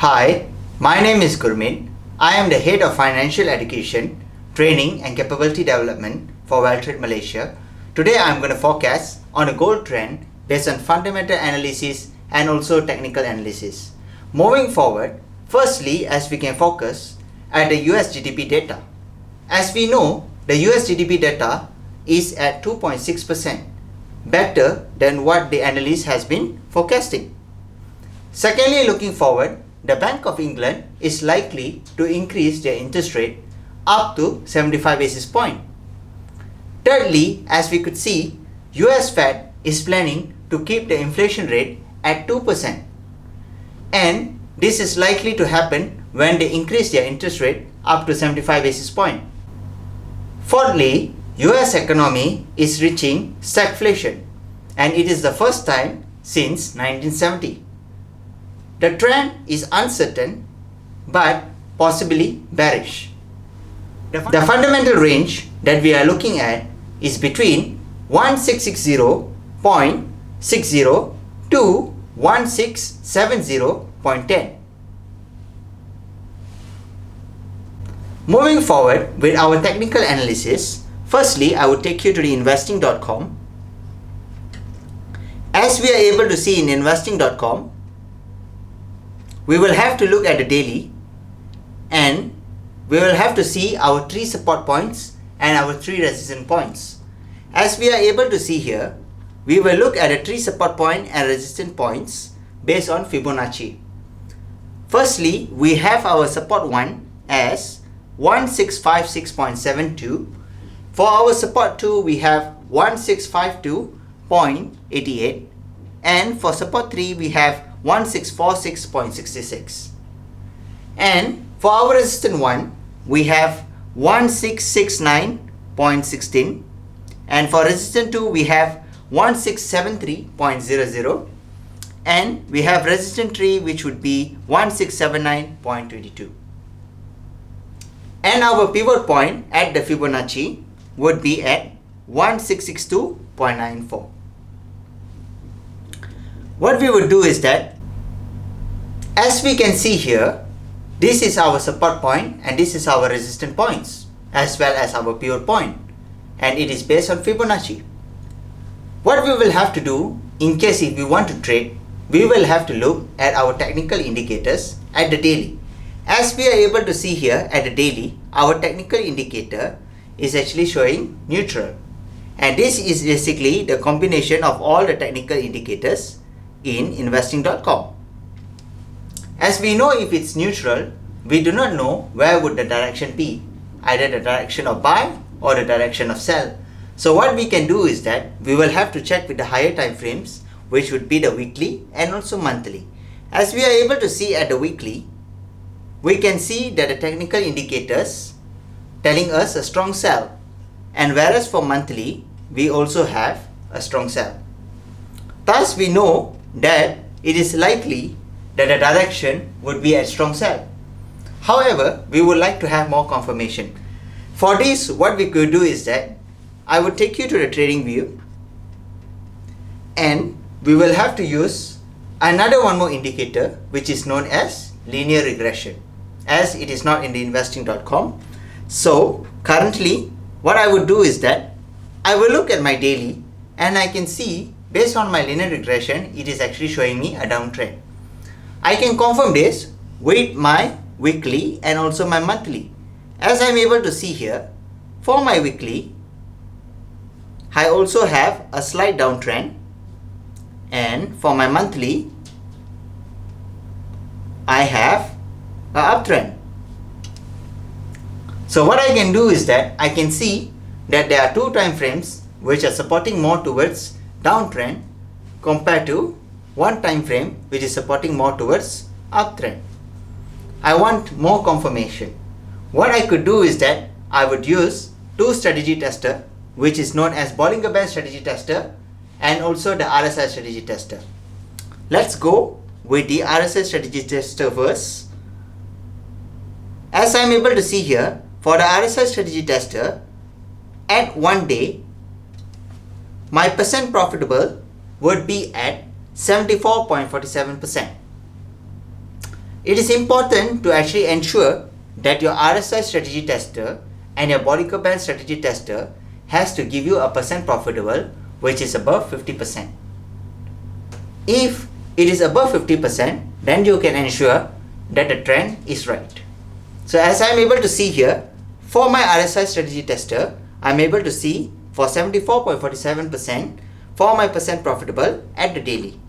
Hi, my name is Gurmeet. I am the Head of Financial Education, Training and Capability Development for WealthTrade Malaysia. Today I am going to forecast on a gold trend based on fundamental analysis and also technical analysis. Moving forward, firstly, as we can focus at the US GDP data. As we know, the US GDP data is at 2.6%, better than what the analyst has been forecasting. Secondly, looking forward, the Bank of England is likely to increase their interest rate up to 75 basis points. Thirdly, as we could see, US Fed is planning to keep the inflation rate at 2%. And this is likely to happen when they increase their interest rate up to 75 basis points. Fourthly, US economy is reaching stagflation, and it is the first time since 1970. The trend is uncertain but possibly bearish. The fundamental range that we are looking at is between 1660.60 to 1670.10. Moving forward with our technical analysis, firstly I would take you to the investing.com. As we are able to see in investing.com, we will have to look at the daily and we will have to see our 3 support points and our 3 resistance points. As we are able to see here, we will look at the 3 support point and resistance points based on Fibonacci. Firstly, we have our support 1 as 1656.72. For our support 2, we have 1652.88, and for support 3, we have 1646.66, and for our resistance 1 we have 1669.16, and for resistance 2 we have 1673.00, and we have resistance 3 which would be 1679.22, and our pivot point at the Fibonacci would be at 1662.94. What we would do is that, as we can see here, this is our support point and this is our resistance points as well as our pivot point, and it is based on Fibonacci. What we will have to do in case if we want to trade, we will have to look at our technical indicators at the daily. As we are able to see here at the daily, our technical indicator is actually showing neutral, and this is basically the combination of all the technical indicators in investing.com. As we know, if it's neutral, we do not know where would the direction be, either the direction of buy or the direction of sell. So what we can do is that we will have to check with the higher time frames, which would be the weekly and also monthly. As we are able to see at the weekly, we can see that the technical indicators telling us a strong sell, and whereas for monthly we also have a strong sell. Thus we know that it is likely that the direction would be a strong sell. However, we would like to have more confirmation. For this, what we could do is that I would take you to the trading view, and we will have to use another one more indicator which is known as linear regression, as it is not in the investing.com. So currently what I would do is that I will look at my daily, and I can see based on my linear regression it is actually showing me a downtrend. I can confirm this with my weekly and also my monthly. As I am able to see here, for my weekly I also have a slight downtrend, and for my monthly I have an uptrend. So what I can do is that I can see that there are 2 time frames which are supporting more towards downtrend compared to 1 time frame which is supporting more towards uptrend. I want more confirmation. What I could do is that I would use 2 strategy tester, which is known as Bollinger Band strategy tester and also the RSI strategy tester. Let's go with the RSI strategy tester first. As I am able to see here, for the RSI strategy tester, at 1 day my percent profitable would be at 74.47%. it is important to actually ensure that your RSI strategy tester and your Bollinger Band strategy tester has to give you a percent profitable which is above 50%. If it is above 50%, then you can ensure that the trend is right. So as I am able to see here, for my RSI strategy tester, I am able to see for 74.47% for my percent profitable at the daily.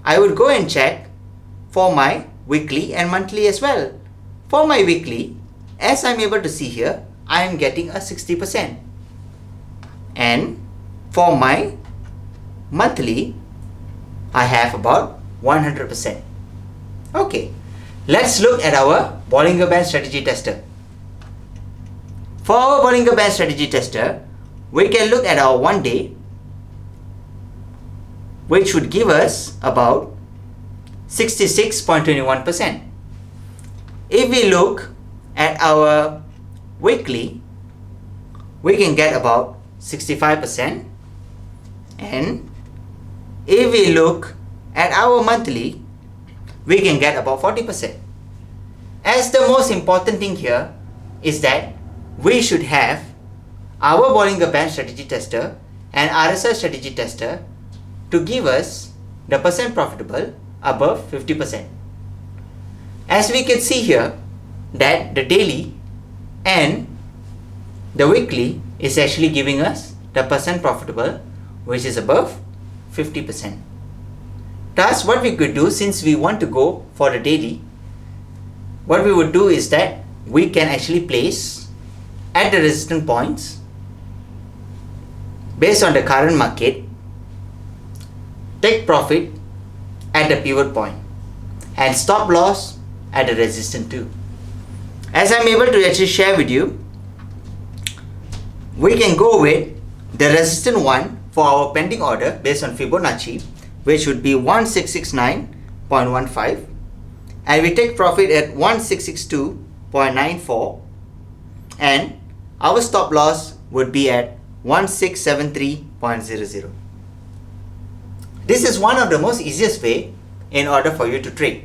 I would go and check for my weekly and monthly as well. For my weekly, as I am able to see here, I am getting a 60%. And for my monthly, I have about 100%. Okay, let's look at our Bollinger Band strategy tester. For our Bollinger Band strategy tester, we can look at our 1 day, which would give us about 66.21%. If we look at our weekly, we can get about 65%. And if we look at our monthly, we can get about 40%. As the most important thing here is that we should have our Bollinger Band strategy tester and RSI strategy tester to give us the percent profitable above 50%. As we can see here that the daily and the weekly is actually giving us the percent profitable which is above 50%. Thus what we could do, since we want to go for the daily, what we would do is that we can actually place at the resistance points based on the current market, take profit at the pivot point and stop loss at the resistance too. As I'm able to actually share with you, we can go with the resistance 1 for our pending order based on Fibonacci, which would be 1669.15, and we take profit at 1662.94, and our stop loss would be at 1673.00. This is one of the most easiest way in order for you to trade,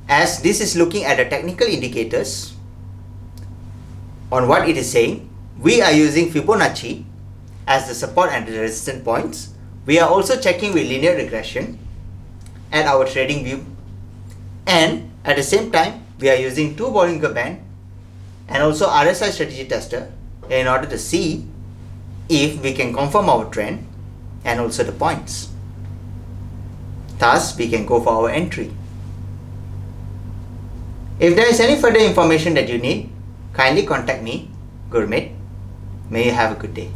as this is looking at the technical indicators on what it is saying. We are using Fibonacci as the support and the resistance points. We are also checking with linear regression at our trading view, and at the same time we are using 2 Bollinger Band and also RSI strategy tester in order to see if we can confirm our trend and also the points. Thus we can go for our entry. If there is any further information that you need, kindly contact me, Gurmeet. May you have a good day.